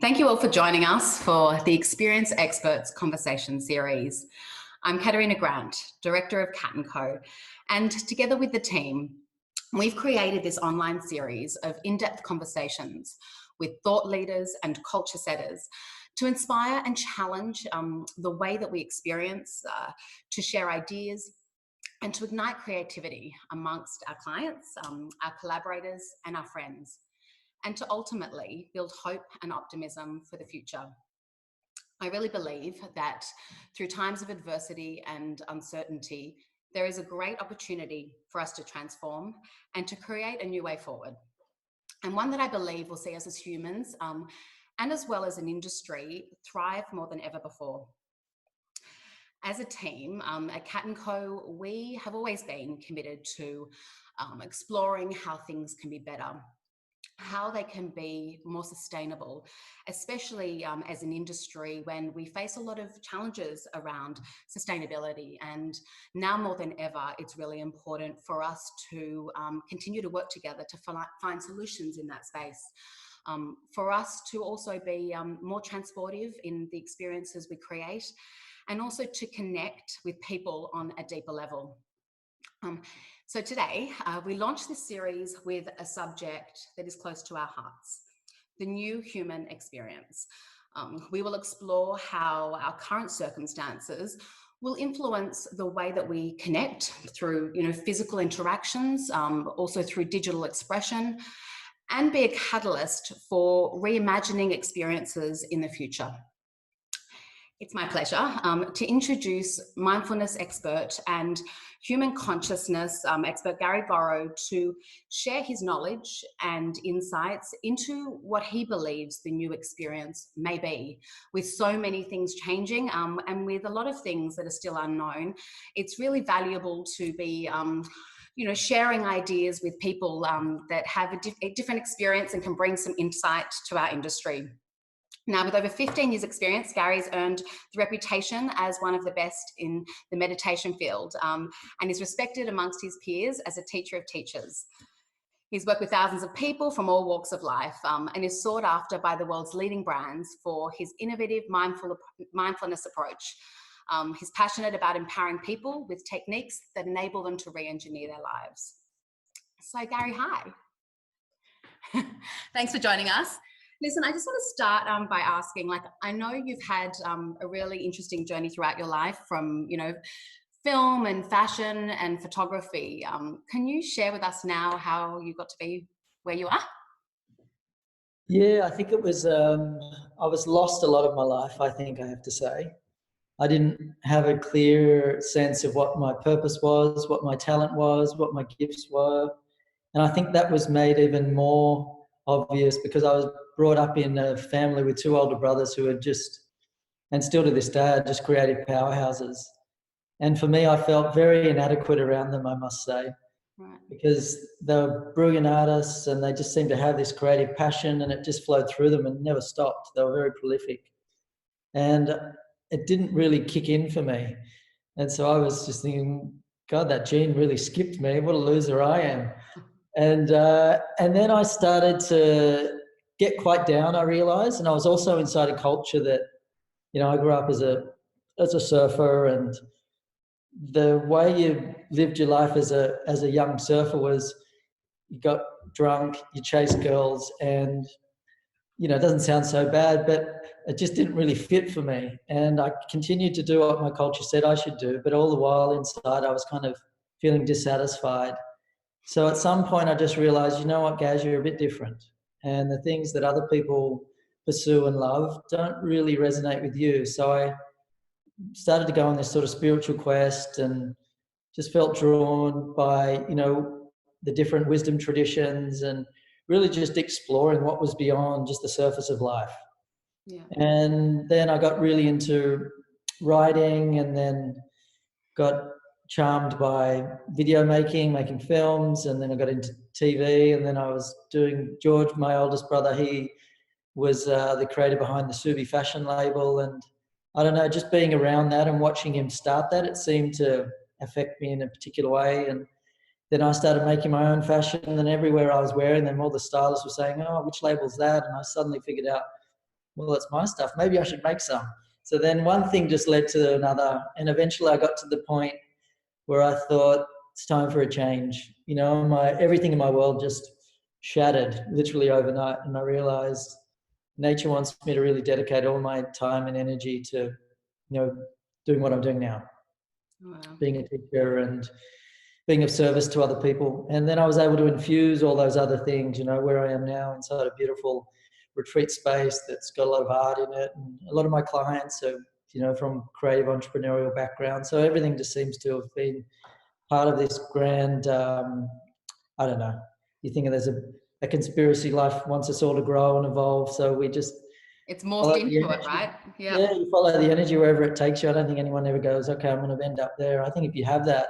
Thank you all for joining us for the Experience Experts Conversation series. I'm Katarina Grant, Director of Kat&Co, and together with the team, we've created this online series of in-depth conversations with thought leaders and culture setters to inspire and challenge the way that we experience, to share ideas, and to ignite creativity amongst our clients, our collaborators, and our friends, and to ultimately build hope and optimism for the future. I really believe that through times of adversity and uncertainty, there is a great opportunity for us to transform and to create a new way forward. And one that I believe will see us as humans, and as well as an industry, thrive more than ever before. As a team at Kat&Co, we have always been committed to exploring how things can be better, how they can be more sustainable, especially as an industry when we face a lot of challenges around sustainability. And now more than ever, it's really important for us to continue to work together to find solutions in that space. For us to also be more transportive in the experiences we create, and also to connect with people on a deeper level. So today, we launched this series with a subject that is close to our hearts, the new human experience. We will explore how our current circumstances will influence the way that we connect through, physical interactions, also through digital expression, and be a catalyst for reimagining experiences in the future. It's my pleasure to introduce mindfulness expert and human consciousness expert Gary Gorrow to share his knowledge and insights into what he believes the new experience may be. With so many things changing and with a lot of things that are still unknown, it's really valuable to be sharing ideas with people that have a different experience and can bring some insight to our industry. Now, with over 15 years experience, Gary's earned the reputation as one of the best in the meditation field and is respected amongst his peers as a teacher of teachers. He's worked with thousands of people from all walks of life and is sought after by the world's leading brands for his innovative mindfulness approach. He's passionate about empowering people with techniques that enable them to re-engineer their lives. So Gary, hi. Thanks for joining us. Listen, I just want to start by asking, I know you've had a really interesting journey throughout your life from, film and fashion and photography. Can you share with us now how you got to be where you are? Yeah, I think it was, I was lost a lot of my life, I think I have to say. I didn't have a clear sense of what my purpose was, what my talent was, what my gifts were. And I think that was made even more obvious because I was brought up in a family with two older brothers who had just, and still to this day, are just creative powerhouses. And for me, I felt very inadequate around them, I must say, Right. because they were brilliant artists and they just seemed to have this creative passion and it just flowed through them and never stopped. They were very prolific. And it didn't really kick in for me. And so I was just thinking, God, that gene really skipped me. What a loser I am. And then I started to get quite down, I realized. And I was also inside a culture that, I grew up as a surfer, and the way you lived your life as a young surfer was you got drunk, you chased girls, and, it doesn't sound so bad, but it just didn't really fit for me. And I continued to do what my culture said I should do, but all the while inside I was kind of feeling dissatisfied. So at some point I just realized, you know what, Gaz, you're a bit different. And the things that other people pursue and love don't really resonate with you. So I started to go on this sort of spiritual quest and just felt drawn by, the different wisdom traditions and really just exploring what was beyond just the surface of life. Yeah. And then I got really into writing and then got charmed by video making films, and then I got into TV, and then I was doing George, my oldest brother, he was the creator behind the Subi fashion label, and I don't know, just being around that and watching him start that, it seemed to affect me in a particular way. And then I started making my own fashion, and everywhere I was wearing them, all the stylists were saying, oh, which label's that? And I suddenly figured out well, it's my stuff. Maybe I should make some. So then one thing just led to another. And eventually I got to the point where I thought it's time for a change. You know, everything in my world just shattered literally overnight. And I realized nature wants me to really dedicate all my time and energy to, doing what I'm doing now, Wow. being a teacher and being of service to other people. And then I was able to infuse all those other things, where I am now inside a beautiful retreat space that's got a lot of art in it. And a lot of my clients are, from creative entrepreneurial background. So everything just seems to have been part of this grand, I don't know, you think there's a conspiracy. Life wants us all to grow and evolve. So we just It's morphed follow the into it, energy. right? Yeah, you follow the energy wherever it takes you. I don't think anyone ever goes, okay, I'm going to end up there. I think if you have that,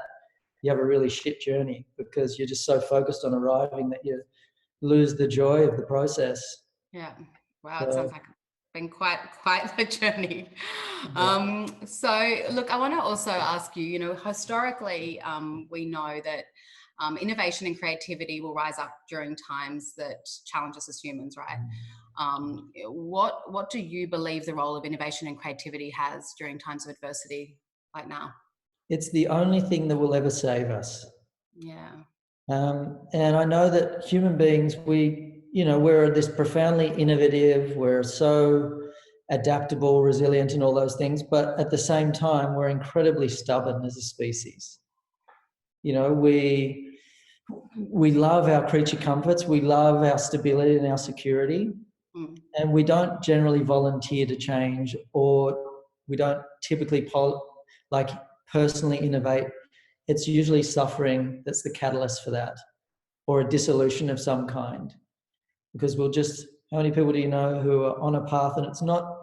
you have a really shit journey, because you're just so focused on arriving that you lose the joy of the process. Yeah. Wow, it So, sounds like it's been quite the journey. yeah. So look, I want to also ask you, historically, we know that innovation and creativity will rise up during times that challenge us as humans, right? What do you believe the role of innovation and creativity has during times of adversity like now? It's the only thing that will ever save us. Yeah. And I know that human beings, we're this profoundly innovative, we're so adaptable, resilient, and all those things, but at the same time, we're incredibly stubborn as a species. We love our creature comforts, we love our stability and our security, and we don't generally volunteer to change, or we don't typically personally innovate. It's usually suffering that's the catalyst for that, or a dissolution of some kind. Because how many people do you know who are on a path and it's not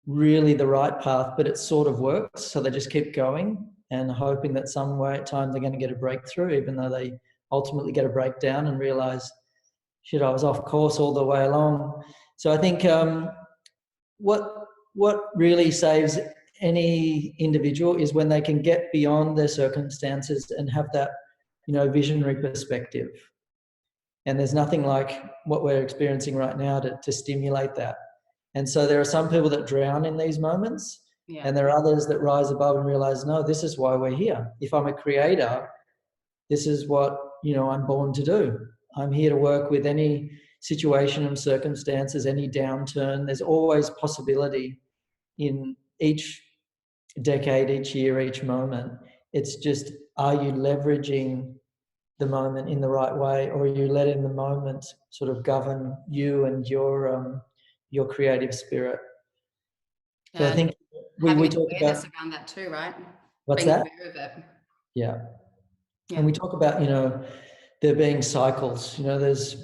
really the right path, but it sort of works, so they just keep going and hoping that some way at time they're going to get a breakthrough, even though they ultimately get a breakdown and realize, shit, I was off course all the way along. So I think what really saves any individual is when they can get beyond their circumstances and have that, visionary perspective. And there's nothing like what we're experiencing right now to stimulate that. And so there are some people that drown in these moments, and there are others that rise above and realize, no, this is why we're here. If I'm a creator, this is what, I'm born to do. I'm here to work with any situation and circumstances, any downturn. There's always possibility in each decade, each year, each moment. It's just, are you leveraging the moment in the right way, or are you letting the moment sort of govern you and your creative spirit? So I think having we an talk awareness about, around that too, right? what's Being that? aware of it. Yeah. Yeah. And we talk about, there being cycles. There's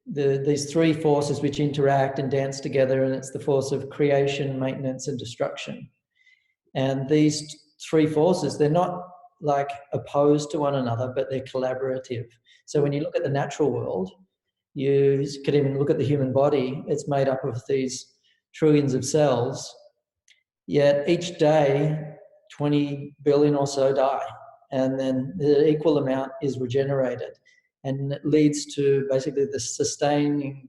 these three forces which interact and dance together, and it's the force of creation, maintenance, and destruction. And these three forces, they're not like opposed to one another, but they're collaborative. So when you look at the natural world, you could even look at the human body. It's made up of these trillions of cells, yet each day 20 billion or so die, and then the equal amount is regenerated, and it leads to basically the sustaining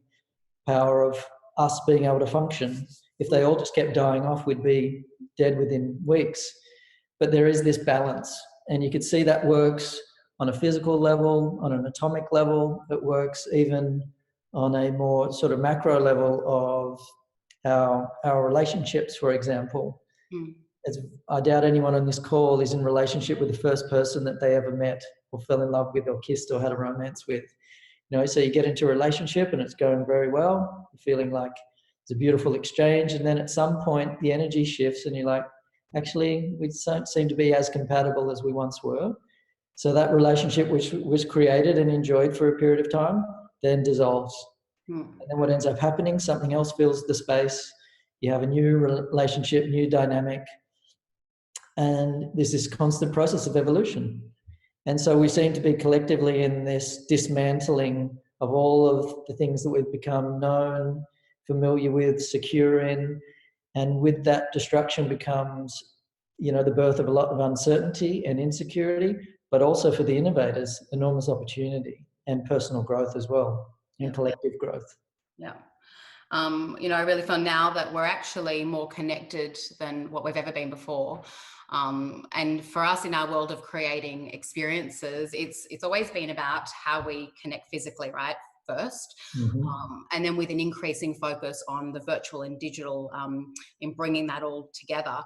power of us being able to function. If they all just kept dying off, we'd be dead within weeks. But there is this balance, and you could see that works on a physical level, on an atomic level. It works even on a more sort of macro level of our relationships, for example. I doubt anyone on this call is in relationship with the first person that they ever met or fell in love with or kissed or had a romance with. So you get into a relationship and it's going very well. You're feeling like it's a beautiful exchange. And then at some point the energy shifts and you're like, actually, we don't seem to be as compatible as we once were. So that relationship, which was created and enjoyed for a period of time, then dissolves. And then what ends up happening, something else fills the space. You have a new relationship, new dynamic. And there's this constant process of evolution. And so we seem to be collectively in this dismantling of all of the things that we've become known, familiar with, secure in. And with that, destruction becomes, the birth of a lot of uncertainty and insecurity, but also for the innovators, enormous opportunity and personal growth as well, and collective growth. Yeah. I really feel now that we're actually more connected than what we've ever been before. And for us in our world of creating experiences, it's always been about how we connect physically, right? First, and then with an increasing focus on the virtual and digital in bringing that all together.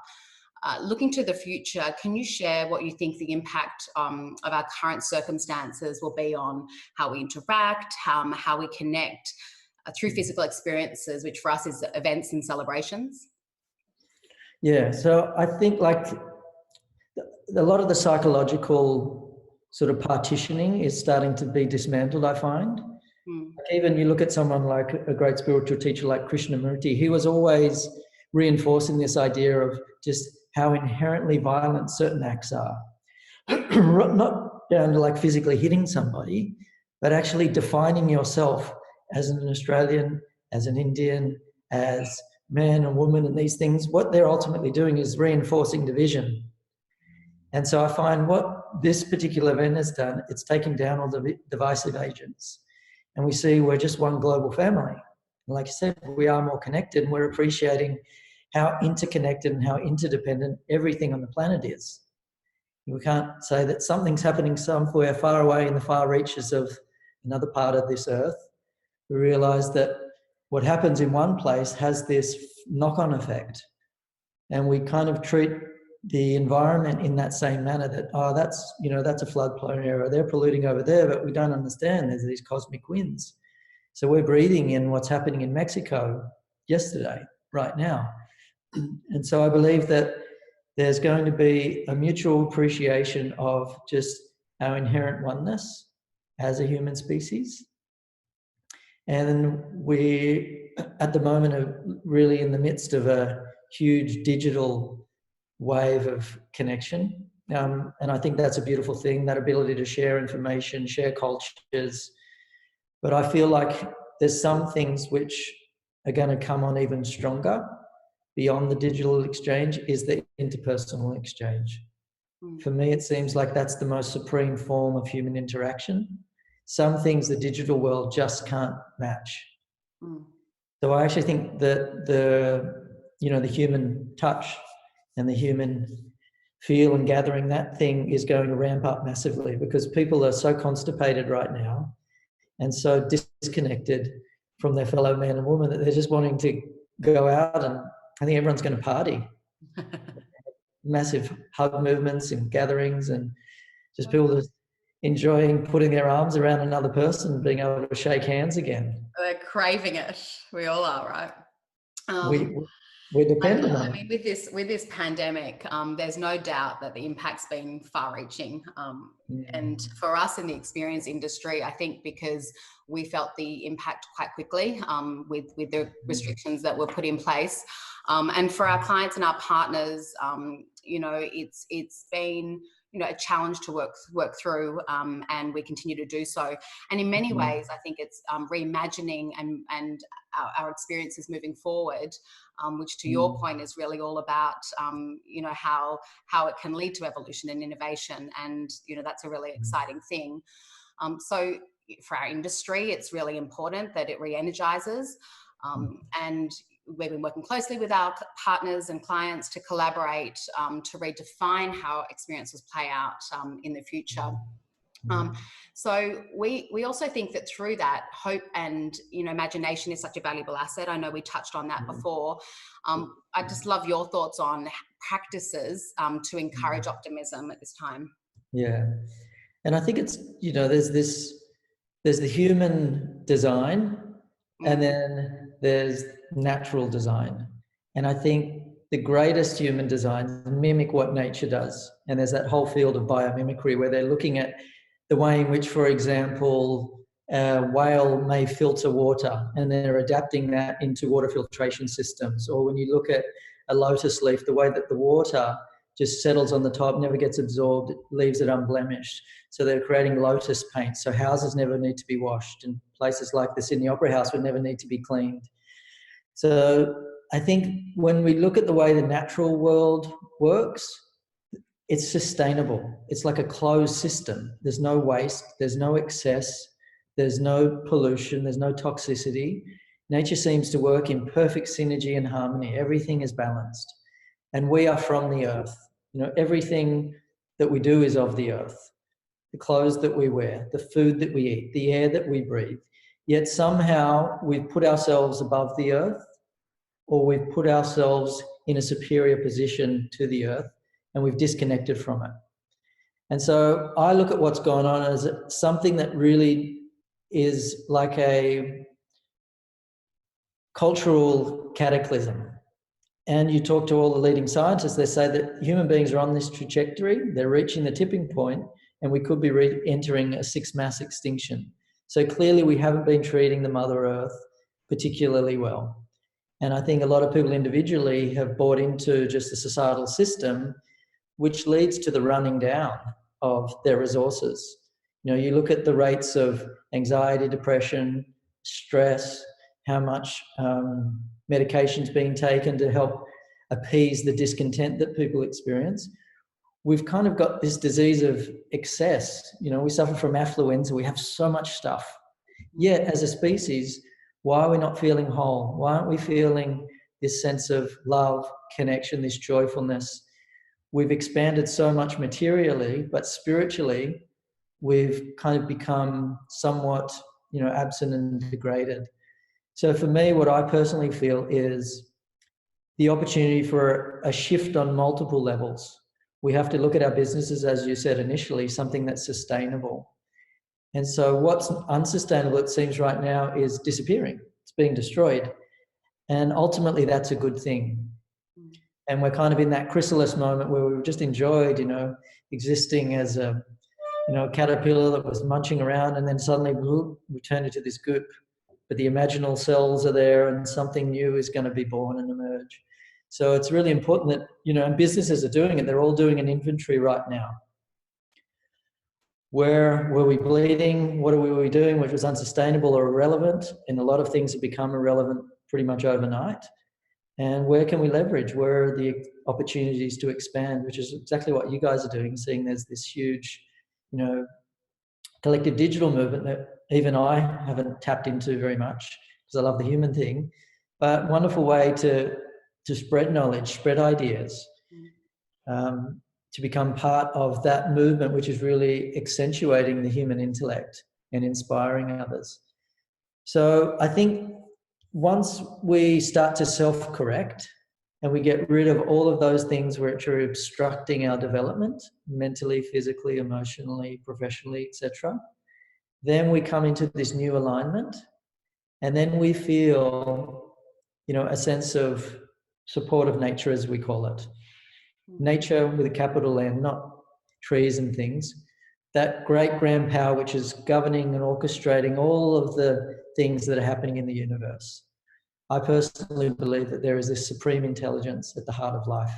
Looking to the future, can you share what you think the impact of our current circumstances will be on how we interact, how we connect through physical experiences, which for us is events and celebrations? Yeah, so I think like a lot of the psychological sort of partitioning is starting to be dismantled, I find. Like even you look at someone like a great spiritual teacher like Krishnamurti, he was always reinforcing this idea of just how inherently violent certain acts are. Not down to like physically hitting somebody, but actually defining yourself as an Australian, as an Indian, as man and woman and these things. What they're ultimately doing is reinforcing division. And so I find what this particular event has done, it's taken down all the divisive agents. And we see we're just one global family. And like you said, we are more connected, and we're appreciating how interconnected and how interdependent everything on the planet is. We can't say that something's happening somewhere far away in the far reaches of another part of this earth. We realise that what happens in one place has this knock-on effect. And we kind of treat the environment in that same manner that, oh, that's a floodplain area, they're polluting over there, but we don't understand there's these cosmic winds. So we're breathing in what's happening in Mexico yesterday, right now. And so I believe that there's going to be a mutual appreciation of just our inherent oneness as a human species. And we, at the moment, are really in the midst of a huge digital wave of connection. And I think that's a beautiful thing, that ability to share information, share cultures. But I feel like there's some things which are going to come on even stronger beyond the digital exchange, is the interpersonal exchange. For me, it seems like that's the most supreme form of human interaction. Some things the digital world just can't match. So I actually think that the human touch and the human feel and gathering, that thing is going to ramp up massively, because people are so constipated right now and so disconnected from their fellow man and woman that they're just wanting to go out, and I think everyone's going to party. Massive hug movements and gatherings, and just people just enjoying putting their arms around another person and being able to shake hands again. They're craving it. We all are, right? We're dependent on it. I mean, with this pandemic, there's no doubt that the impact's been far-reaching. And for us in the experience industry, I think because we felt the impact quite quickly with the restrictions that were put in place. And for our clients and our partners, it's been a challenge to work through, and we continue to do so. And in many ways, I think it's reimagining and our experiences moving forward, which to your point is really all about how it can lead to evolution and innovation, and that's a really exciting thing. So for our industry, it's really important that it re-energizes, and we've been working closely with our partners and clients to collaborate to redefine how experiences play out in the future. So we also think that through that, hope and imagination is such a valuable asset. I know we touched on that before. I'd just love your thoughts on practices to encourage optimism at this time. Yeah, and I think it's there's the human design, and then there's natural design. And I think the greatest human designs mimic what nature does. And there's that whole field of biomimicry where they're looking at the way in which, for example, a whale may filter water, and they're adapting that into water filtration systems. Or when you look at a lotus leaf, the way that the water just settles on the top, never gets absorbed, leaves it unblemished. So they're creating lotus paint. So houses never need to be washed, and places like the Sydney Opera House would never need to be cleaned. So I think when we look at the way the natural world works, it's sustainable. It's like a closed system. There's no waste, there's no excess, there's no pollution, there's no toxicity. Nature seems to work in perfect synergy and harmony. Everything is balanced. And we are from the earth. You know, everything that we do is of the earth. The clothes that we wear, the food that we eat, the air that we breathe. Yet somehow we've put ourselves above the earth, or we've put ourselves in a superior position to the earth, and we've disconnected from it. And so I look at what's going on as something that really is like a cultural cataclysm. And you talk to all the leading scientists, they say that human beings are on this trajectory, they're reaching the tipping point, and we could be entering a sixth mass extinction. So clearly we haven't been treating the Mother Earth particularly well. And I think a lot of people individually have bought into just the societal system, which leads to the running down of their resources. You know, you look at the rates of anxiety, depression, stress, how much medication's being taken to help appease the discontent that people experience. We've kind of got this disease of excess. You know, we suffer from affluenza. We have so much stuff. Yet, as a species, why are we not feeling whole? Why aren't we feeling this sense of love, connection, this joyfulness? We've expanded so much materially, but spiritually, we've kind of become somewhat, you know, absent and degraded. So for me, what I personally feel is the opportunity for a shift on multiple levels. We have to look at our businesses, as you said initially, something that's sustainable. And so what's unsustainable, it seems right now, is disappearing. It's being destroyed. And ultimately, that's a good thing. And we're kind of in that chrysalis moment where we've just enjoyed, you know, existing as a, you know, a caterpillar that was munching around, and then suddenly we turned into this goop. But the imaginal cells are there, and something new is going to be born and emerge. So it's really important that, you know, and businesses are doing it. They're all doing an inventory right now. Where were we bleeding? What were we doing which was unsustainable or irrelevant? And a lot of things have become irrelevant pretty much overnight. And where can we leverage? Where are the opportunities to expand, which is exactly what you guys are doing, seeing there's this huge, you know, collective digital movement that even I haven't tapped into very much because I love the human thing, but wonderful way to spread knowledge, spread ideas, to become part of that movement, which is really accentuating the human intellect and inspiring others. So I think once we start to self-correct and we get rid of all of those things which are obstructing our development, mentally, physically, emotionally, professionally, etc., then we come into this new alignment, and then we feel, you know, a sense of support of nature, as we call it. Nature with a capital N, not trees and things. That great grand power which is governing and orchestrating all of the things that are happening in the universe. I personally believe that there is this supreme intelligence at the heart of life.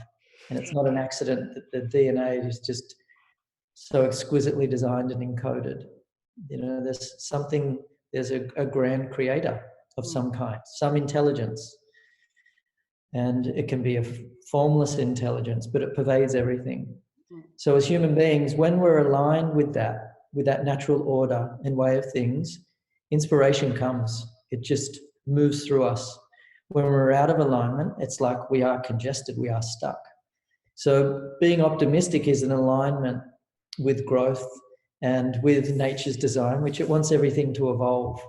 And it's not an accident that the DNA is just so exquisitely designed and encoded. You know, there's a grand creator of some kind, some intelligence. And it can be a formless intelligence, but it pervades everything. So as human beings, when we're aligned with that natural order and way of things, inspiration comes. It just moves through us. When we're out of alignment, it's like we are congested, we are stuck. So being optimistic is an alignment with growth and with nature's design, which it wants everything to evolve.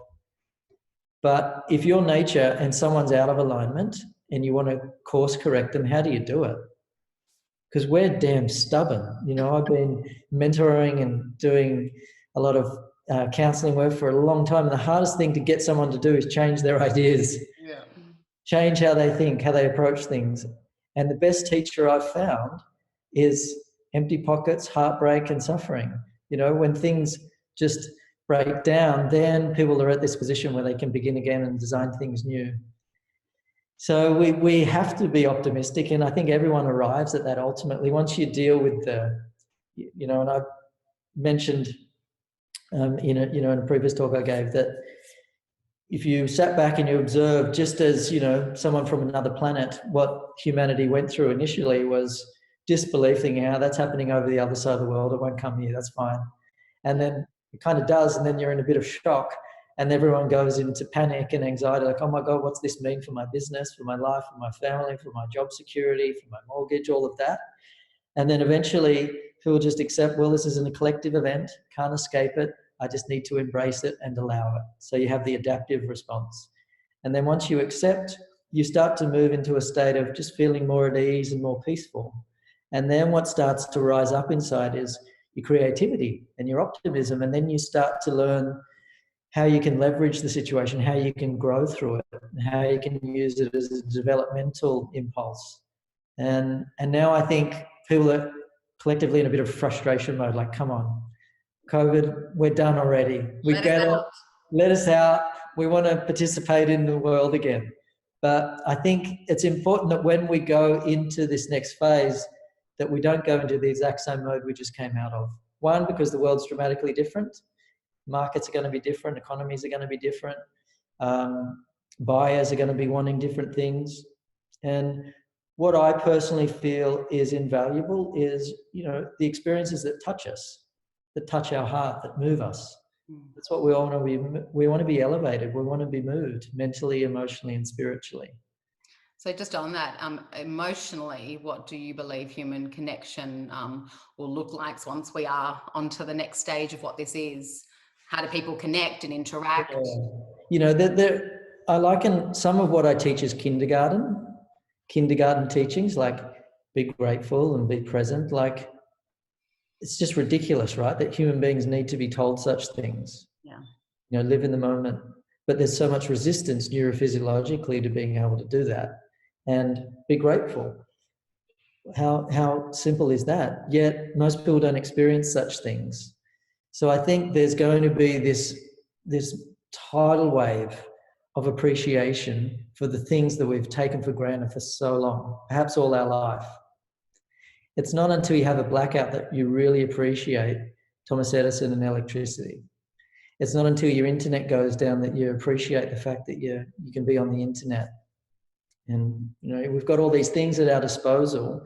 But if you're nature and someone's out of alignment and you want to course correct them, how do you do it? Because we're damn stubborn. You know, I've been mentoring and doing a lot of counseling work for a long time. And the hardest thing to get someone to do is change their ideas, change how they think, how they approach things. And the best teacher I've found is empty pockets, heartbreak, and suffering. You know, when things just break down, then people are at this position where they can begin again and design things new. So we have to be optimistic, and I think everyone arrives at that ultimately once you deal with you know, and I've mentioned in a previous talk I gave that if you sat back and you observed, just as, you know, someone from another planet, what humanity went through initially was disbelief, thinking, that's happening over the other side of the world, it won't come here, that's fine. And then it kind of does, and then you're in a bit of shock. and everyone goes into panic and anxiety, like, oh my God, what's this mean for my business, for my life, for my family, for my job security, for my mortgage, all of that. And then eventually people just accept, well, this isn't a collective event, can't escape it. I just need to embrace it and allow it. So you have the adaptive response. And then once you accept, you start to move into a state of just feeling more at ease and more peaceful. And then what starts to rise up inside is your creativity and your optimism. And then you start to learn how you can leverage the situation, how you can grow through it, and how you can use it as a developmental impulse. And now I think people are collectively in a bit of frustration mode, like, come on, COVID, we're done already. We get it. Let us out. We want to participate in the world again. But I think it's important that when we go into this next phase, that we don't go into the exact same mode we just came out of. One, because the world's dramatically different. Markets are going to be different. Economies are going to be different. Buyers are going to be wanting different things. And what I personally feel is invaluable is, the experiences that touch us, that touch our heart, that move us. That's what we all want to be. We want to be elevated. We want to be moved mentally, emotionally, and spiritually. So just on that, emotionally, what do you believe human connection will look like once we are onto the next stage of what this is? How do people connect and interact? Yeah. I liken some of what I teach as kindergarten teachings, like be grateful and be present. Like, it's just ridiculous, right? That human beings need to be told such things. Yeah. Live in the moment. But there's so much resistance neurophysiologically to being able to do that. And be grateful. How simple is that? Yet most people don't experience such things. So I think there's going to be this tidal wave of appreciation for the things that we've taken for granted for so long, perhaps all our life. It's not until you have a blackout that you really appreciate Thomas Edison and electricity. It's not until your internet goes down that you appreciate the fact that you can be on the internet. And we've got all these things at our disposal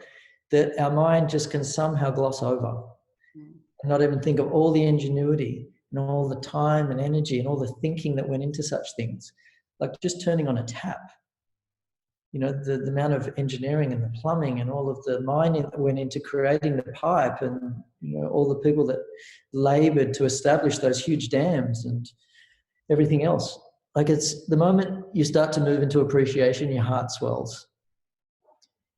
that our mind just can somehow gloss over and not even think of all the ingenuity and all the time and energy and all the thinking that went into such things, like just turning on a tap. The amount of engineering and the plumbing and all of the mining that went into creating the pipe, and all the people that labored to establish those huge dams and everything else. Like, it's the moment you start to move into appreciation, your heart swells.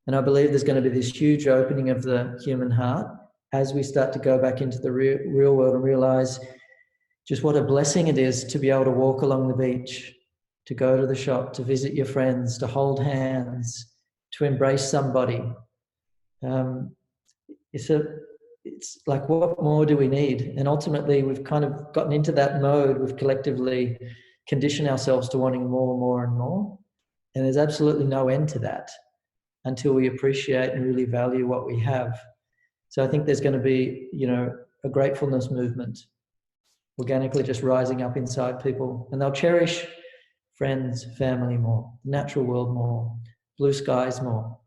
And I believe there's going to be this huge opening of the human heart as we start to go back into the real world and realize just what a blessing it is to be able to walk along the beach, to go to the shop, to visit your friends, to hold hands, to embrace somebody. It's like, what more do we need? And ultimately, we've kind of gotten into that mode. We've collectively conditioned ourselves to wanting more and more and more. And there's absolutely no end to that until we appreciate and really value what we have. So I think there's going to be, a gratefulness movement organically just rising up inside people, and they'll cherish friends, family more, the natural world more, blue skies more.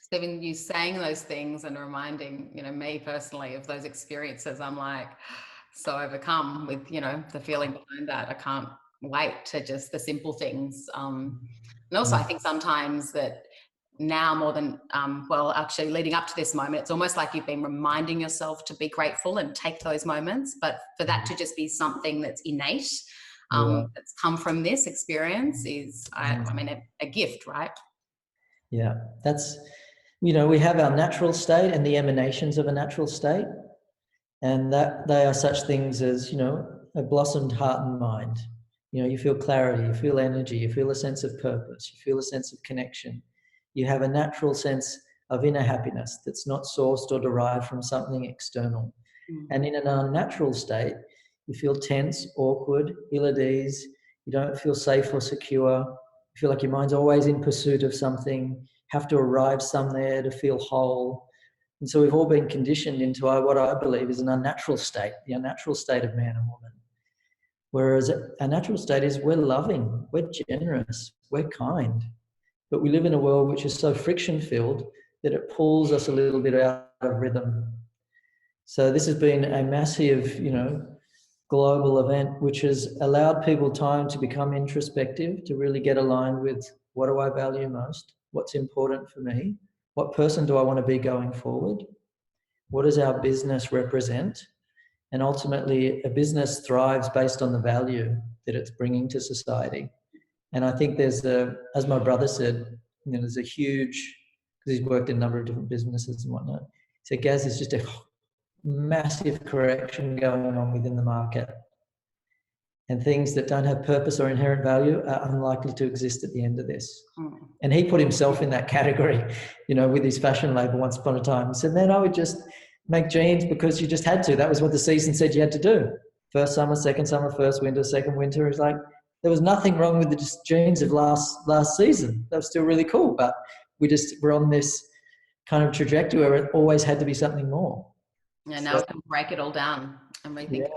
Stephen, you saying those things and reminding, me personally of those experiences, I'm like so overcome with, the feeling behind that. I can't wait to just the simple things. And also I think sometimes that now more than, actually leading up to this moment, it's almost like you've been reminding yourself to be grateful and take those moments, but for that to just be something that's innate, that's come from this experience is, a gift, right? Yeah, that's, we have our natural state and the emanations of a natural state, and that they are such things as, a blossomed heart and mind. You feel clarity, you feel energy, you feel a sense of purpose, you feel a sense of connection. You have a natural sense of inner happiness that's not sourced or derived from something external. And in an unnatural state, you feel tense, awkward, ill at ease. You don't feel safe or secure. You feel like your mind's always in pursuit of something, have to arrive somewhere to feel whole. And so we've all been conditioned into what I believe is an unnatural state, the unnatural state of man and woman. Whereas our natural state is we're loving, we're generous, we're kind. But we live in a world which is so friction-filled that it pulls us a little bit out of rhythm. So this has been a massive, global event, which has allowed people time to become introspective, to really get aligned with what do I value most, what's important for me, what person do I want to be going forward, what does our business represent, and ultimately a business thrives based on the value that it's bringing to society. And I think there's as my brother said, there's a huge, because he's worked in a number of different businesses and whatnot, he said, Gaz, there's just a massive correction going on within the market. And things that don't have purpose or inherent value are unlikely to exist at the end of this. And he put himself in that category, with his fashion label once upon a time. He said, man, I would just make jeans because you just had to. That was what the season said you had to do. First summer, second summer, first winter, second winter. It's like, there was nothing wrong with the jeans of last season. They were still really cool, but we're on this kind of trajectory where it always had to be something more. Yeah, now we can break it all down and rethink it.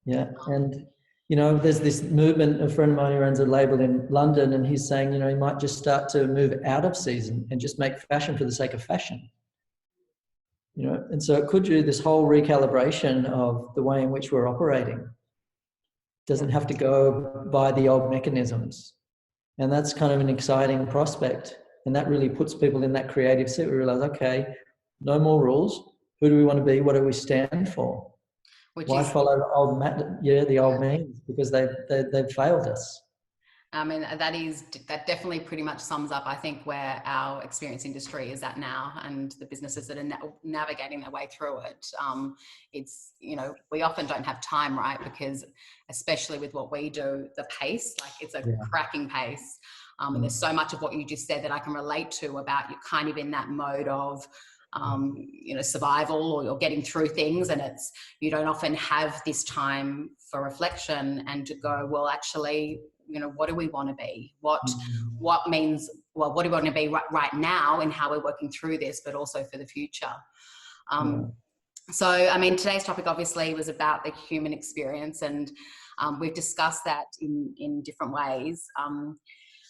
Yeah. And, there's this movement, a friend of mine who runs a label in London, and he's saying, he might just start to move out of season and just make fashion for the sake of fashion. And so it could do this whole recalibration of the way in which we're operating. It doesn't have to go by the old mechanisms. And that's kind of an exciting prospect. And that really puts people in that creative seat. We realize, okay, no more rules. Who do we want to be? What do we stand for? Why follow the old means? Because they've failed us. I mean, that definitely pretty much sums up, I think, where our experience industry is at now, and the businesses that are navigating their way through it. It's, we often don't have time, right? Because especially with what we do, the pace, like it's a cracking pace. And there's so much of what you just said that I can relate to about you're kind of in that mode of, survival, or you're getting through things, and you don't often have this time for reflection and to go, well, actually, what do we want to be? What do we want to be right now and how we're working through this, but also for the future. So, I mean, today's topic obviously was about the human experience, and we've discussed that in different ways.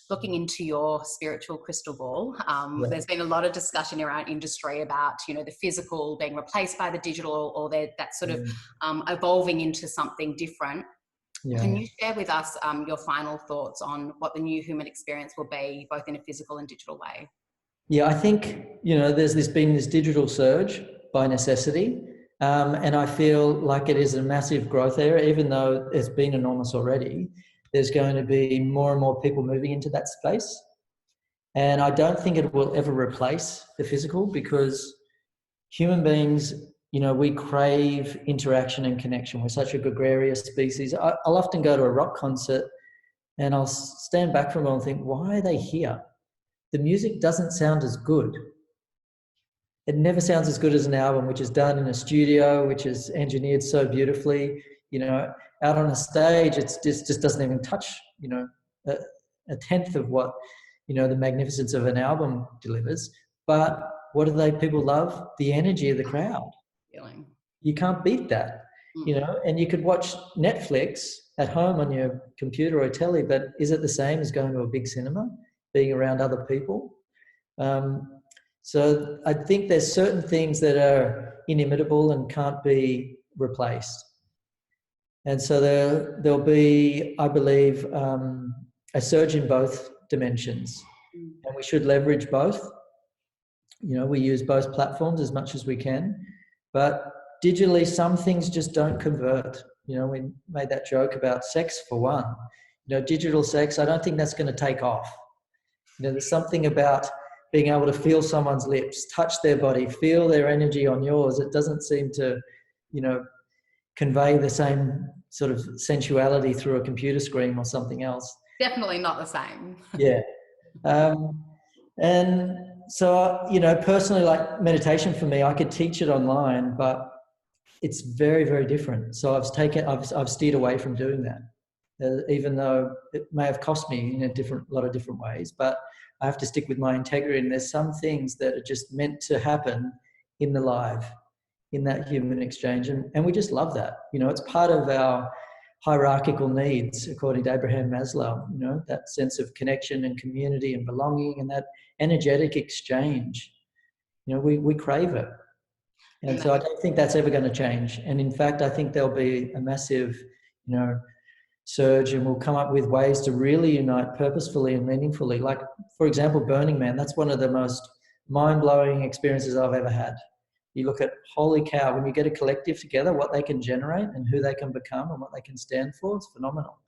Looking into your spiritual crystal ball, there's been a lot of discussion around industry about, the physical being replaced by the digital, or that sort of evolving into something different. Yeah. Can you share with us your final thoughts on what the new human experience will be, both in a physical and digital way? Yeah, I think, there's been this digital surge by necessity. And I feel like it is a massive growth area, even though it's been enormous already. There's going to be more and more people moving into that space. And I don't think it will ever replace the physical, because human beings, we crave interaction and connection. We're such a gregarious species. I'll often go to a rock concert and I'll stand back for a moment and think, why are they here? The music doesn't sound as good. It never sounds as good as an album, which is done in a studio, which is engineered so beautifully. Out on a stage, it just doesn't even touch, a tenth of what, the magnificence of an album delivers. But what do people love? The energy of the crowd. Feeling. You can't beat that, and you could watch Netflix at home on your computer or telly, but is it the same as going to a big cinema, being around other people? So I think there's certain things that are inimitable and can't be replaced. And so there'll be, I believe, a surge in both dimensions, and we should leverage both. We use both platforms as much as we can, but digitally, some things just don't convert. We made that joke about sex for one. Digital sex, I don't think that's going to take off. There's something about being able to feel someone's lips, touch their body, feel their energy on yours. It doesn't seem to, convey the same sort of sensuality through a computer screen or something else. Definitely not the same. Yeah. And so, personally, like meditation for me, I could teach it online, but it's very, very different. So I've steered away from doing that, even though it may have cost me in a lot of different ways, but I have to stick with my integrity. And there's some things that are just meant to happen in the live, in that human exchange. And we just love that. It's part of our hierarchical needs, according to Abraham Maslow, that sense of connection and community and belonging and that energetic exchange. We crave it. And so I don't think that's ever going to change. And in fact, I think there'll be a massive, surge, and we'll come up with ways to really unite purposefully and meaningfully. Like, for example, Burning Man, that's one of the most mind-blowing experiences I've ever had. You look at, holy cow, when you get a collective together, what they can generate and who they can become and what they can stand for is phenomenal.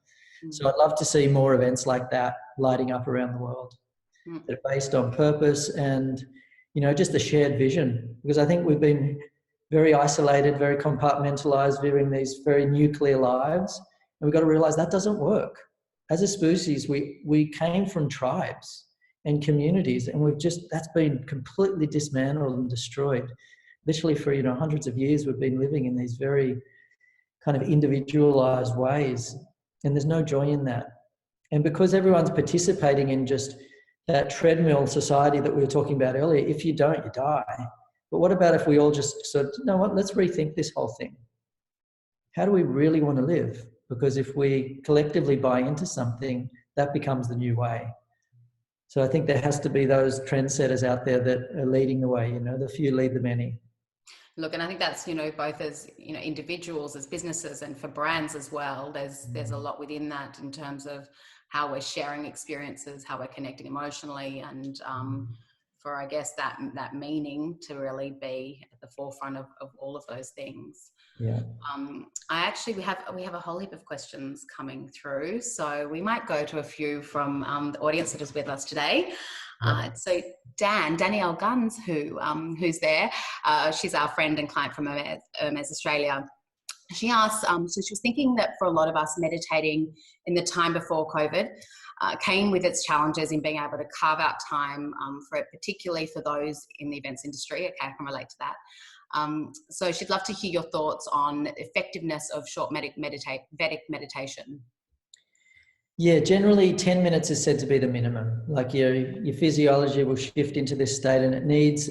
So I'd love to see more events like that lighting up around the world that are based on purpose and, just a shared vision. Because I think we've been very isolated, very compartmentalized, living these very nuclear lives. And we've got to realize that doesn't work. As a species, we came from tribes and communities, and that's been completely dismantled and destroyed. Literally for, hundreds of years, we've been living in these very kind of individualized ways, and there's no joy in that. And because everyone's participating in just that treadmill society that we were talking about earlier, if you don't, you die. But what about if we all just said, you know what, let's rethink this whole thing. How do we really want to live? Because if we collectively buy into something, that becomes the new way. So I think there has to be those trendsetters out there that are leading the way, the few lead the many. Look, and I think that's, both as, individuals, as businesses, and for brands as well. There's a lot within that in terms of how we're sharing experiences, how we're connecting emotionally, and for, I guess, that meaning to really be at the forefront of all of those things. Yeah. We have a whole heap of questions coming through, so we might go to a few from the audience that is with us today. So Danielle Guns, who's there, she's our friend and client from Hermes Australia. She asked, so she was thinking that for a lot of us, meditating in the time before COVID came with its challenges in being able to carve out time for it, particularly for those in the events industry. Okay, I can relate to that. So she'd love to hear your thoughts on the effectiveness of short Vedic meditation. Yeah, generally 10 minutes is said to be the minimum. Like your physiology will shift into this state, and it needs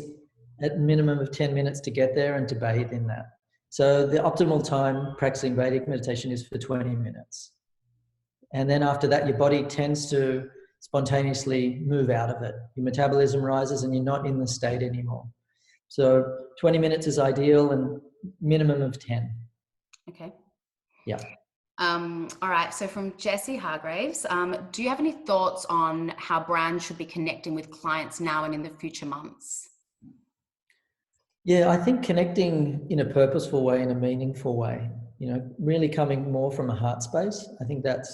a minimum of 10 minutes to get there and to bathe in that. So the optimal time practicing Vedic meditation is for 20 minutes. And then after that, your body tends to spontaneously move out of it. Your metabolism rises and you're not in the state anymore. So 20 minutes is ideal, and minimum of 10. Okay. Yeah. All right. So from Jessie Hargraves, do you have any thoughts on how brands should be connecting with clients now and in the future months? Yeah, I think connecting in a purposeful way, in a meaningful way, really coming more from a heart space. I think that's,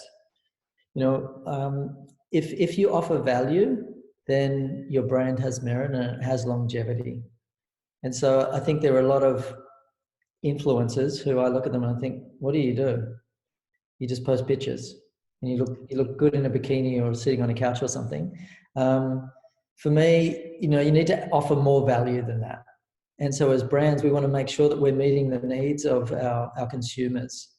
if you offer value, then your brand has merit and it has longevity. And so I think there are a lot of influencers who I look at them and I think, what do? You just post pictures and you look good in a bikini or sitting on a couch or something. For me, you need to offer more value than that. And so as brands, we want to make sure that we're meeting the needs of our consumers.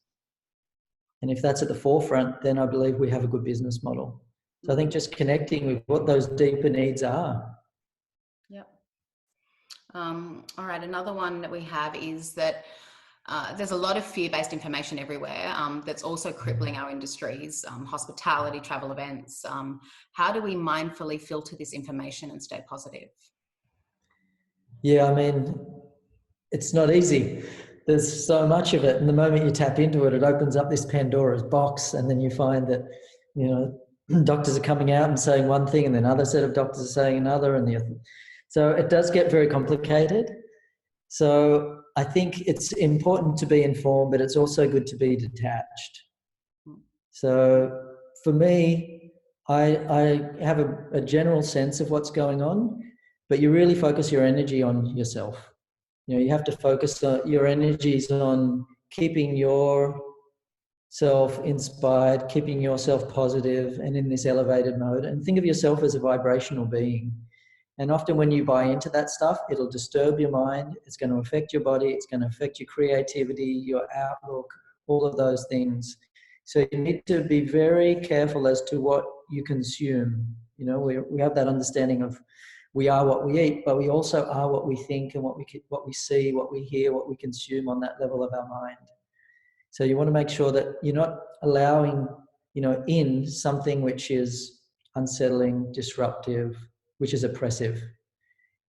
And if that's at the forefront, then I believe we have a good business model. So I think just connecting with what those deeper needs are. Yep. All right. Another one that we have is that there's a lot of fear-based information everywhere that's also crippling our industries, hospitality, travel, events. How do we mindfully filter this information and stay positive? Yeah, I mean, it's not easy. There's so much of it. And the moment you tap into it, it opens up this Pandora's box. And then you find that, doctors are coming out and saying one thing and then another set of doctors are saying another. So it does get very complicated. So I think it's important to be informed, but it's also good to be detached. So for me, I have a general sense of what's going on, but you really focus your energy on yourself. You have to focus your energies on keeping yourself inspired, keeping yourself positive and in this elevated mode, and think of yourself as a vibrational being. And often when you buy into that stuff, it'll disturb your mind. It's going to affect your body. It's going to affect your creativity, your outlook, all of those things. So you need to be very careful as to what you consume. We have that understanding of we are what we eat, but we also are what we think and what we see, what we hear, what we consume on that level of our mind. So you want to make sure that you're not allowing, in something which is unsettling, disruptive, which is oppressive.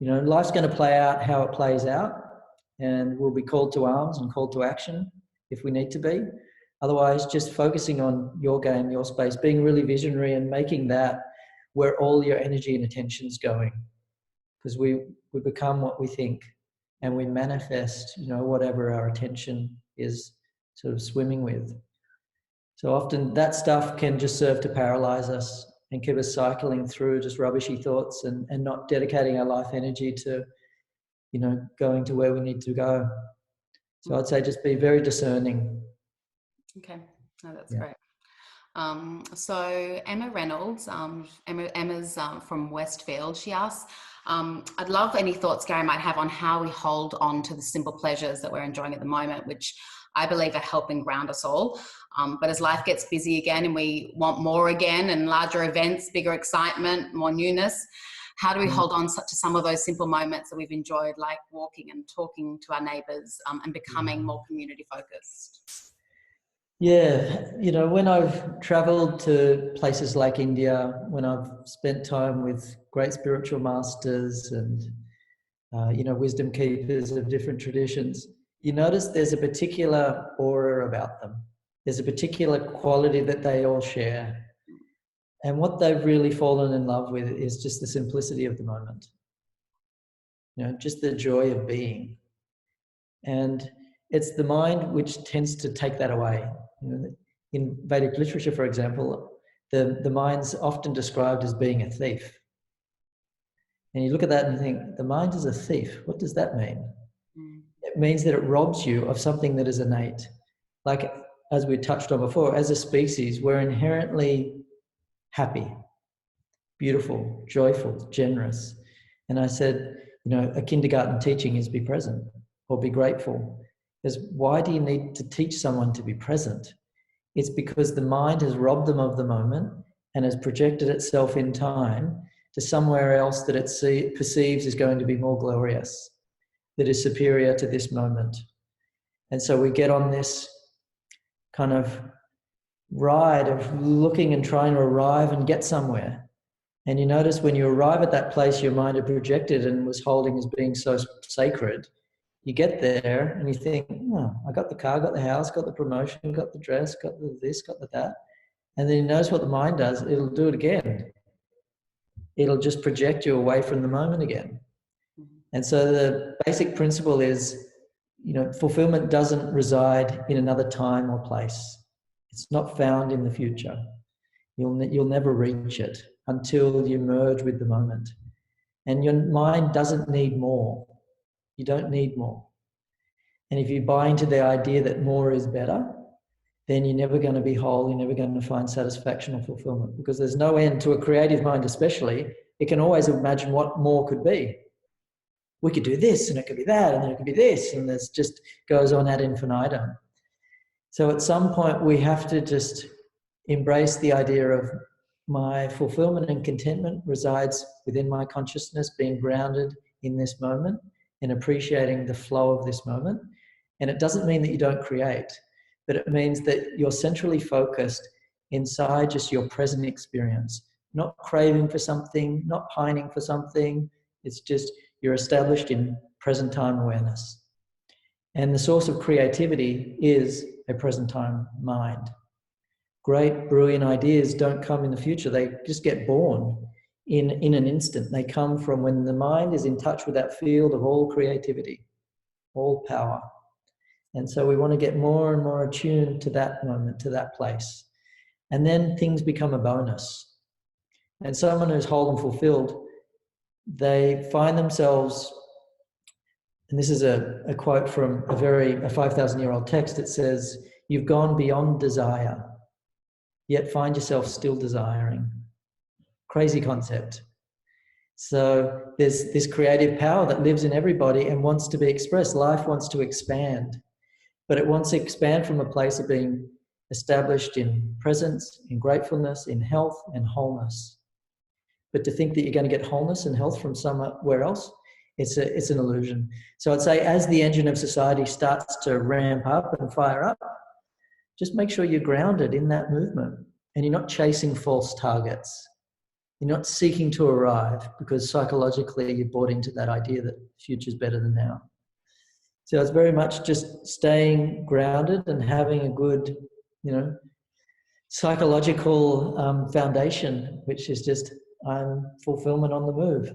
Life's going to play out how it plays out. and we'll be called to arms and called to action if we need to be. Otherwise, just focusing on your game, your space, being really visionary and making that where all your energy and attention's going. Because we become what we think, and we manifest, whatever our attention is sort of swimming with. So often that stuff can just serve to paralyze us and keep us cycling through just rubbishy thoughts and not dedicating our life energy to, going to where we need to go. So I'd say just be very discerning. Okay, no, that's great. So Emma Reynolds, Emma's from Westfield. She asks, I'd love any thoughts Gary might have on how we hold on to the simple pleasures that we're enjoying at the moment, which I believe are helping ground us all. But as life gets busy again and we want more again and larger events, bigger excitement, more newness, how do we hold on to some of those simple moments that we've enjoyed, like walking and talking to our neighbours and becoming more community focused? Yeah, when I've travelled to places like India, when I've spent time with great spiritual masters and, wisdom keepers of different traditions, you notice there's a particular aura about them. There's a particular quality that they all share. And what they've really fallen in love with is just the simplicity of the moment. Just the joy of being. And it's the mind which tends to take that away. In Vedic literature, for example, the mind's often described as being a thief. And you look at that and think, the mind is a thief. What does that mean? It means that it robs you of something that is innate. Like, as we touched on before, as a species, we're inherently happy, beautiful, joyful, generous. And I said, a kindergarten teaching is be present or be grateful. Because why do you need to teach someone to be present? It's because the mind has robbed them of the moment and has projected itself in time to somewhere else that it perceives is going to be more glorious, that is superior to this moment. And so we get on this kind of ride of looking and trying to arrive and get somewhere. And you notice when you arrive at that place your mind had projected and was holding as being so sacred, you get there and you think, I got the car, got the house, got the promotion, got the dress, got the this, got the that. And then you notice what the mind does, it'll do it again. It'll just project you away from the moment again. And so the basic principle is, fulfillment doesn't reside in another time or place. It's not found in the future. You'll never reach it until you merge with the moment. And your mind doesn't need more. You don't need more. And if you buy into the idea that more is better, then you're never going to be whole. You're never going to find satisfaction or fulfillment, because there's no end to a creative mind, especially. It can always imagine what more could be. We could do this and it could be that and then it could be this, and this just goes on ad infinitum. So at some point we have to just embrace the idea of my fulfillment and contentment resides within my consciousness, being grounded in this moment and appreciating the flow of this moment. And it doesn't mean that you don't create, but it means that you're centrally focused inside just your present experience, not craving for something, not pining for something. It's just you're established in present time awareness. And the source of creativity is a present time mind. Great, brilliant ideas don't come in the future. They just get born in an instant. They come from when the mind is in touch with that field of all creativity, all power. And so we want to get more and more attuned to that moment, to that place. And then things become a bonus. And someone who's whole and fulfilled, they find themselves, and this is a quote from a 5,000-year-old text. It says, "You've gone beyond desire, yet find yourself still desiring." Crazy concept. So there's this creative power that lives in everybody and wants to be expressed. Life wants to expand, but it wants to expand from a place of being established in presence, in gratefulness, in health and wholeness. But to think that you're going to get wholeness and health from somewhere else, it's an illusion. So I'd say as the engine of society starts to ramp up and fire up, just make sure you're grounded in that movement and you're not chasing false targets. You're not seeking to arrive because psychologically you bought into that idea that the future's better than now. So it's very much just staying grounded and having a good, psychological foundation, which is just, I'm fulfillment on the move.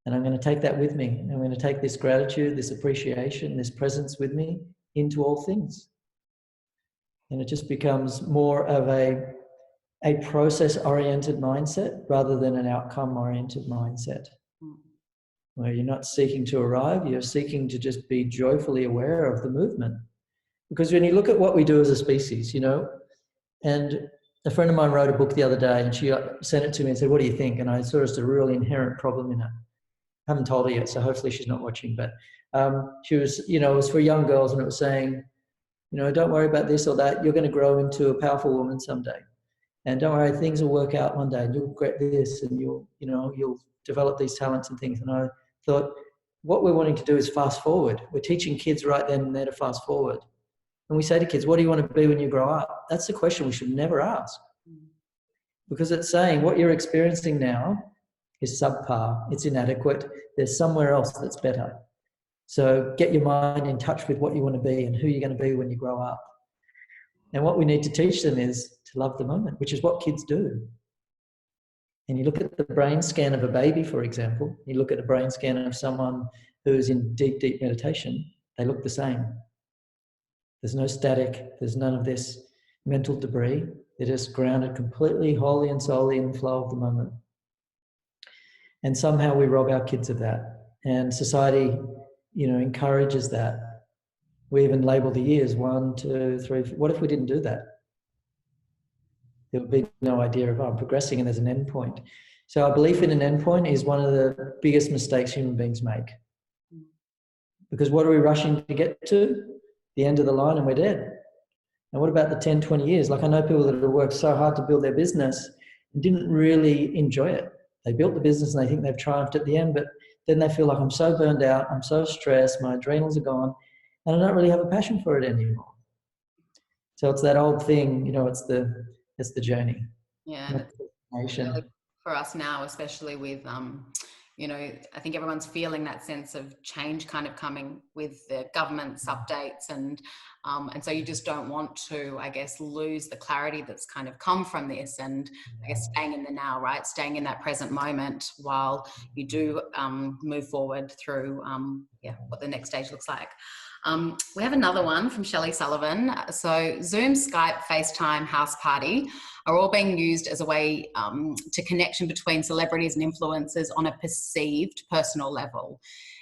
And I'm going to take that with me. I'm going to take this gratitude, this appreciation, this presence with me into all things. And it just becomes more of a process-oriented mindset rather than an outcome-oriented mindset, where you're not seeking to arrive, you're seeking to just be joyfully aware of the movement. Because when you look at what we do as a species, and a friend of mine wrote a book the other day and she sent it to me and said, what do you think? And I saw just a really inherent problem in it. I haven't told her yet, so hopefully she's not watching, but she was, it was for young girls and it was saying, don't worry about this or that, you're going to grow into a powerful woman someday. And don't worry, things will work out one day and you'll get this and you'll develop these talents and things. And I thought, what we're wanting to do is fast forward. We're teaching kids right then and there to fast forward. And we say to kids, what do you want to be when you grow up? That's the question we should never ask. Because it's saying what you're experiencing now is subpar, it's inadequate, there's somewhere else that's better. So get your mind in touch with what you want to be and who you're going to be when you grow up. And what we need to teach them is to love the moment, which is what kids do. And you look at the brain scan of a baby, for example, you look at a brain scan of someone who's in deep, deep meditation, they look the same. There's no static, there's none of this mental debris. They're just grounded completely, wholly and solely in the flow of the moment. And somehow we rob our kids of that. And society, encourages that. We even label the years 1, 2, 3. What if we didn't do that? There would be no idea of progressing and there's an end point. So our belief in an end point is one of the biggest mistakes human beings make. Because what are we rushing to get to? The end of the line and we're dead. And what about the 10, 20 years? Like I know people that have worked so hard to build their business and didn't really enjoy it. They built the business and they think they've triumphed at the end, but then they feel like I'm so burned out, I'm so stressed, my adrenals are gone, and I don't really have a passion for it anymore. So it's that old thing, it's the journey. Yeah. Really for us now, especially with, I think everyone's feeling that sense of change kind of coming with the government's updates and so you just don't want to, I guess, lose the clarity that's kind of come from this and I guess staying in the now, right? Staying in that present moment while you do move forward through, what the next stage looks like. We have another one from Shelley Sullivan. So Zoom, Skype, FaceTime, House Party are all being used as a way to connection between celebrities and influencers on a perceived personal level.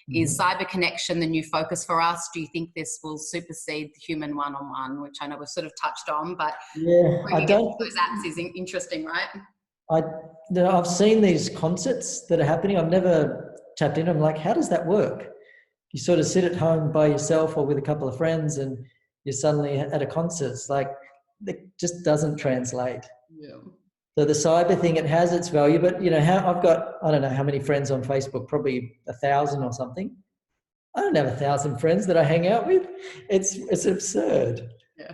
Mm-hmm. Is cyber connection the new focus for us? Do you think this will supersede the human one-on-one, which I know we've sort of touched on, but I don't. Those apps is interesting, right? I've seen these concerts that are happening. I've never tapped in. I'm like, how does that work? You sort of sit at home by yourself or with a couple of friends and you're suddenly at a concert. It's like, it just doesn't translate. Yeah. So the cyber thing, it has its value, but I've got, I don't know how many friends on Facebook, probably 1,000 or something. I don't have 1,000 friends that I hang out with. It's absurd. Yeah.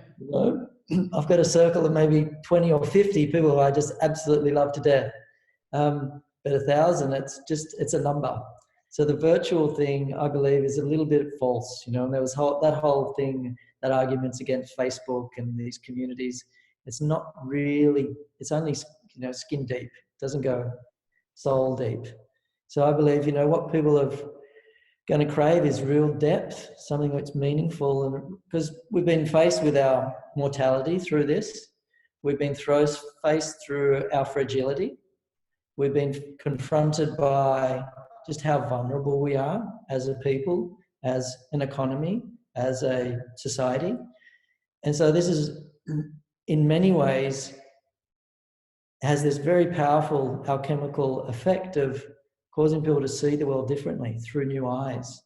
I've got a circle of maybe 20 or 50 people who I just absolutely love to death. But 1,000, it's a number. So the virtual thing, I believe, is a little bit false, and there was that whole thing, that arguments against Facebook and these communities. It's not really, it's only, skin deep. It doesn't go soul deep. So I believe, what people are going to crave is real depth, something that's meaningful. And because we've been faced with our mortality through this, we've been faced through our fragility. We've been confronted by just how vulnerable we are as a people, as an economy, as a society. And so this is, in many ways, has this very powerful alchemical effect of causing people to see the world differently through new eyes.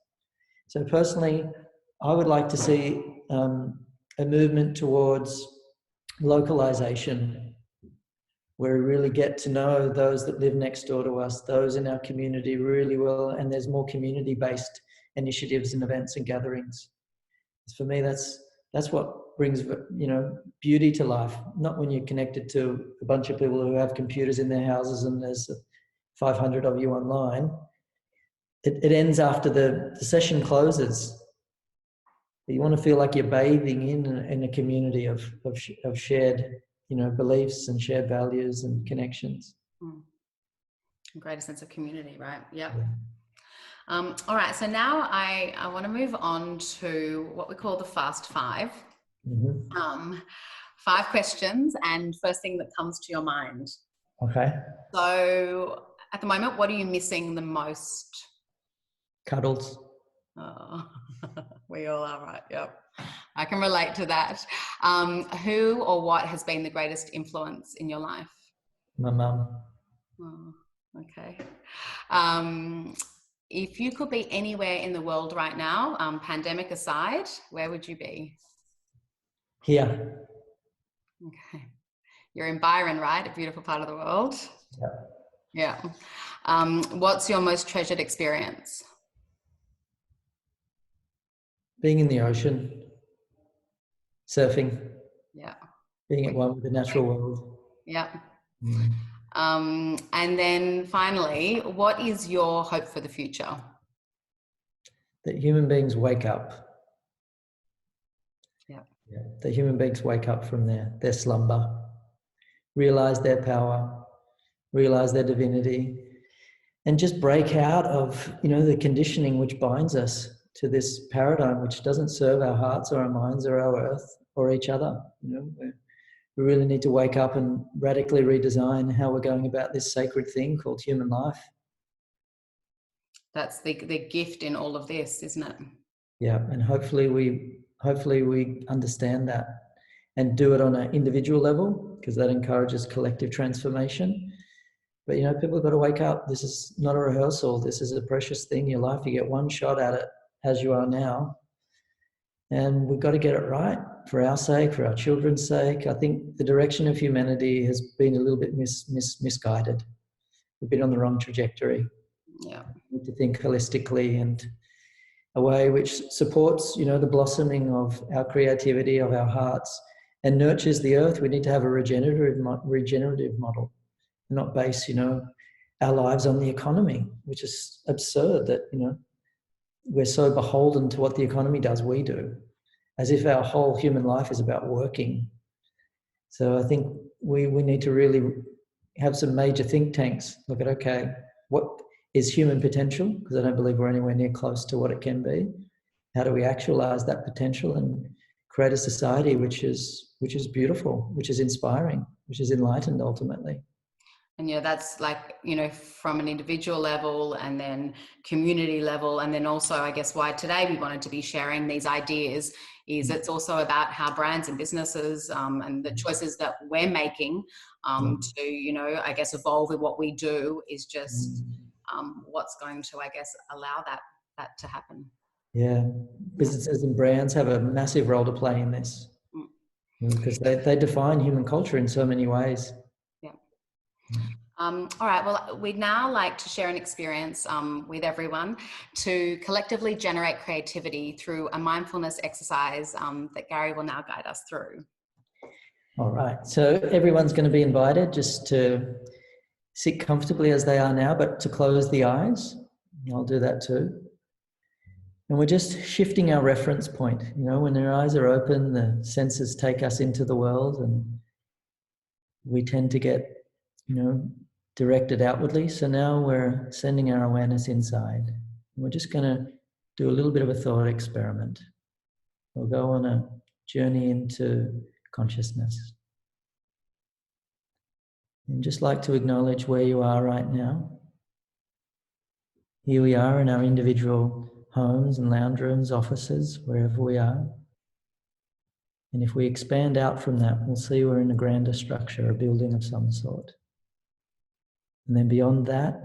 So personally, I would like to see a movement towards localization, where we really get to know those that live next door to us, those in our community really well, and there's more community-based initiatives and events and gatherings. For me, that's what brings beauty to life, not when you're connected to a bunch of people who have computers in their houses and there's 500 of you online. it ends after the session closes. You want to feel like you're bathing in a community of shared, beliefs and shared values and connections. A greater sense of community, right? Yep. Yeah. All right, so now I want to move on to what we call the Fast Five. Mm-hmm. 5 questions, and first thing that comes to your mind. Okay. So at the moment, what are you missing the most? Cuddles. Oh, we all are, right? Yep. I can relate to that. Who or what has been the greatest influence in your life? My mum. Oh, okay. If you could be anywhere in the world right now, pandemic aside, where would you be? Here. Okay. You're in Byron, right? A beautiful part of the world. Yeah. Yeah. What's your most treasured experience? Being in the ocean. Surfing. Yeah. Being at one with the natural world. Yeah. And then finally, what is your hope for the future? That human beings wake up. Yeah. That human beings wake up from their slumber, realize their power, realize their divinity, and just break out of, the conditioning which binds us to this paradigm which doesn't serve our hearts or our minds or our earth or each other. We really need to wake up and radically redesign how we're going about this sacred thing called human life. That's the gift in all of this, isn't it? Yeah, and hopefully we understand that and do it on an individual level, because that encourages collective transformation. But people have got to wake up. This is not a rehearsal. This is a precious thing, your life. You get one shot at it as you are now. And we've got to get it right for our sake, for our children's sake. I think the direction of humanity has been a little bit misguided. We've been on the wrong trajectory. Yeah. We need to think holistically and a way which supports, the blossoming of our creativity, of our hearts, and nurtures the earth. We need to have a regenerative model, and not base, our lives on the economy, which is absurd that, we're so beholden to what the economy does, we do, as if our whole human life is about working. So I think we need to really have some major think tanks look at, okay, what is human potential? Because I don't believe we're anywhere near close to what it can be. How do we actualize that potential and create a society which is beautiful, which is inspiring, which is enlightened ultimately? And that's like, from an individual level and then community level. And then also, I guess why today we wanted to be sharing these ideas is it's also about how brands and businesses and the choices that we're making to, I guess, evolve with what we do is just what's going to, I guess, allow that to happen. Yeah. Businesses and brands have a massive role to play in this because they define human culture in so many ways. Yeah. All right, well, we'd now like to share an experience with everyone to collectively generate creativity through a mindfulness exercise that Gary will now guide us through. All right, so everyone's going to be invited just to sit comfortably as they are now, but to close the eyes. I'll do that too. And we're just shifting our reference point. When their eyes are open, the senses take us into the world and we tend to get, directed outwardly. So now we're sending our awareness inside. And we're just going to do a little bit of a thought experiment. We'll go on a journey into consciousness. And just like to acknowledge where you are right now. Here we are in our individual homes and lounge rooms, offices, wherever we are. And if we expand out from that, we'll see we're in a grander structure, a building of some sort. And then beyond that,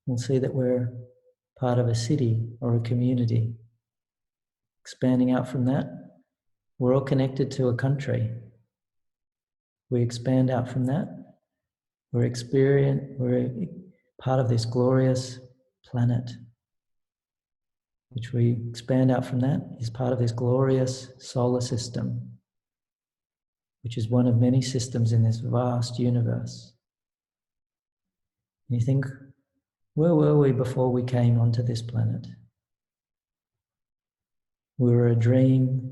we'll see that we're part of a city or a community. Expanding out from that, we're all connected to a country. We expand out from that, we're part of this glorious planet. Which we expand out from that is part of this glorious solar system, which is one of many systems in this vast universe. And you think, Where were we before we came onto this planet? We were a dream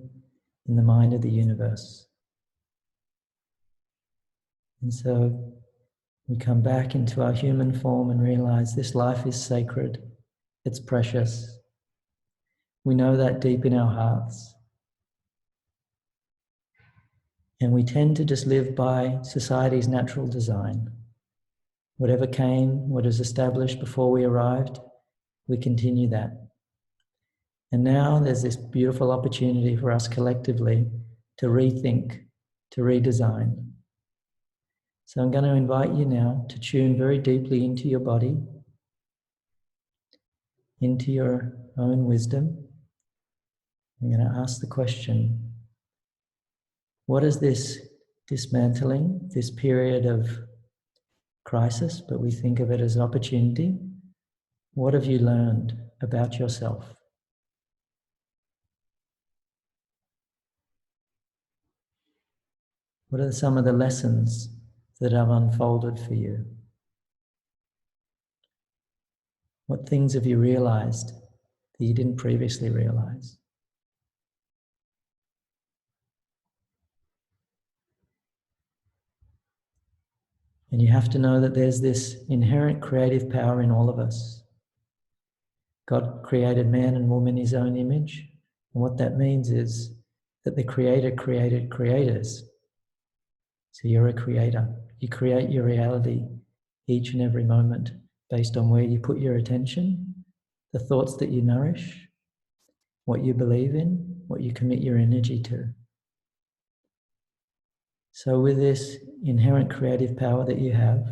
in the mind of the universe. And so we come back into our human form and realize this life is sacred, it's precious. We know that deep in our hearts. And we tend to just live by society's natural design. Whatever came, what is established before we arrived, we continue that. And now there's this beautiful opportunity for us collectively to rethink, to redesign. So I'm going to invite you now to tune very deeply into your body, into your own wisdom. I'm going to ask the question, what is this dismantling, this period of crisis, but we think of it as opportunity? What have you learned about yourself? What are some of the lessons that have unfolded for you? What things have you realized that you didn't previously realize? And you have to know that there's this inherent creative power in all of us. God created man and woman in his own image. And what that means is that the Creator created creators. So you're a creator. You create your reality each and every moment based on where you put your attention, the thoughts that you nourish, what you believe in, what you commit your energy to. So with this inherent creative power that you have,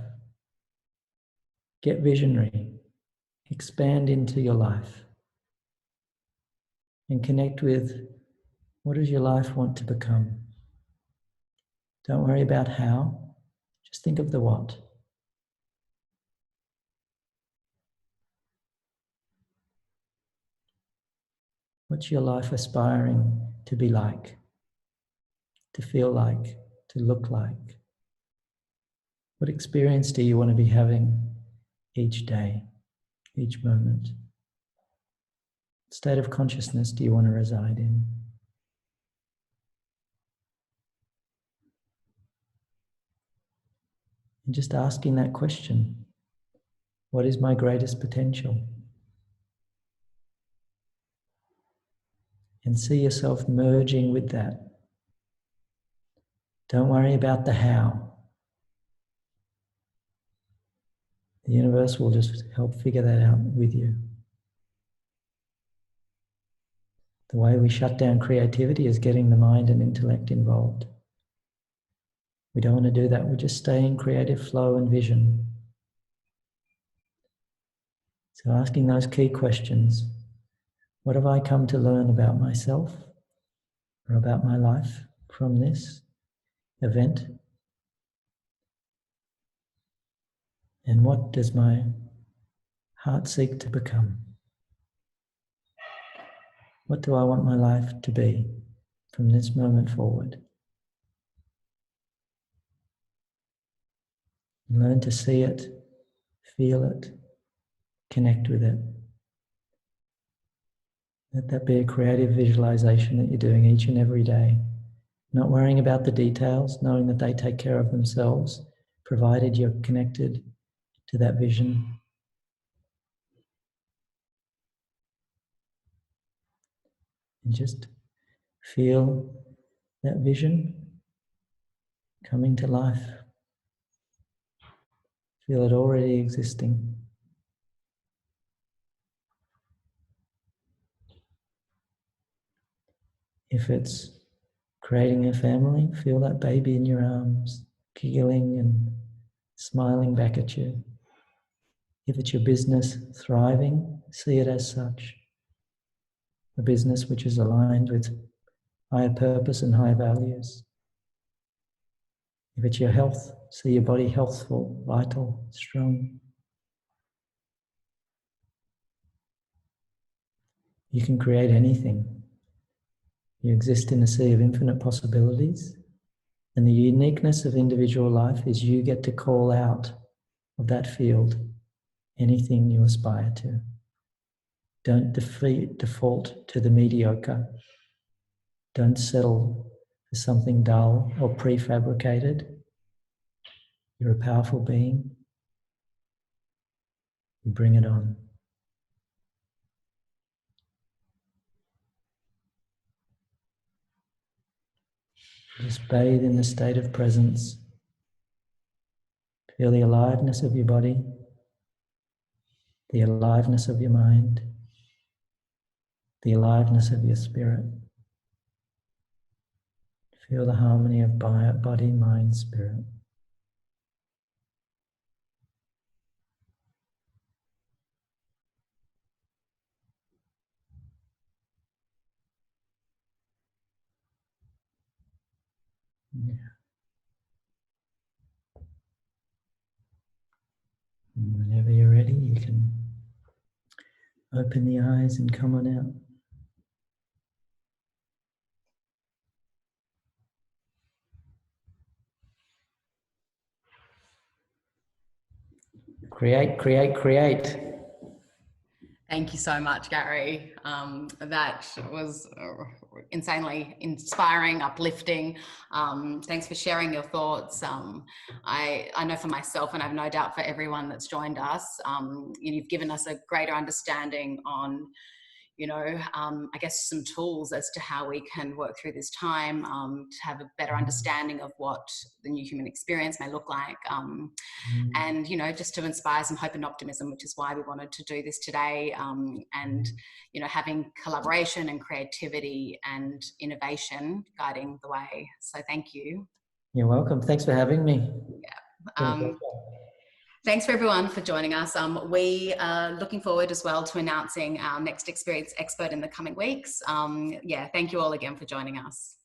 get visionary, expand into your life, and connect with what does your life want to become. Don't worry about how, just think of the what. What's your life aspiring to be like, to feel like, to look like? What experience do you want to be having each day, each moment? What state of consciousness do you want to reside in? And just asking that question, what is my greatest potential? And see yourself merging with that. Don't worry about the how. The universe will just help figure that out with you. The way we shut down creativity is getting the mind and intellect involved. We don't want to do that. We just stay in creative flow and vision. So asking those key questions, what have I come to learn about myself or about my life from this event? And what does my heart seek to become? What do I want my life to be from this moment forward? And learn to see it, feel it, connect with it. Let that be a creative visualization that you're doing each and every day. Not worrying about the details, knowing that they take care of themselves, provided you're connected to that vision. And just feel that vision coming to life. Feel it already existing. If it's creating a family, feel that baby in your arms, giggling and smiling back at you. If it's your business thriving, see it as such. A business which is aligned with higher purpose and higher values. If it's your health, see your body healthful, vital, strong. You can create anything. You exist in a sea of infinite possibilities, and the uniqueness of individual life is you get to call out of that field anything you aspire to. Don't default to the mediocre. Don't settle for something dull or prefabricated. You're a powerful being. You bring it on. Just bathe in the state of presence. Feel the aliveness of your body, the aliveness of your mind, the aliveness of your spirit. Feel the harmony of body, mind, spirit. Yeah. And whenever you're ready, you can open the eyes and come on out. Create, create, create. Thank you so much, Gary. That was insanely inspiring, uplifting. Thanks for sharing your thoughts. I know for myself, and I have no doubt for everyone that's joined us, you've given us a greater understanding on, I guess some tools as to how we can work through this time, to have a better understanding of what the new human experience may look like. And, just to inspire some hope and optimism, which is why we wanted to do this today. And, having collaboration and creativity and innovation guiding the way. So thank you. You're welcome. Thanks for having me. Yeah. Thanks for everyone for joining us. We are looking forward as well to announcing our next experience expert in the coming weeks. Thank you all again for joining us.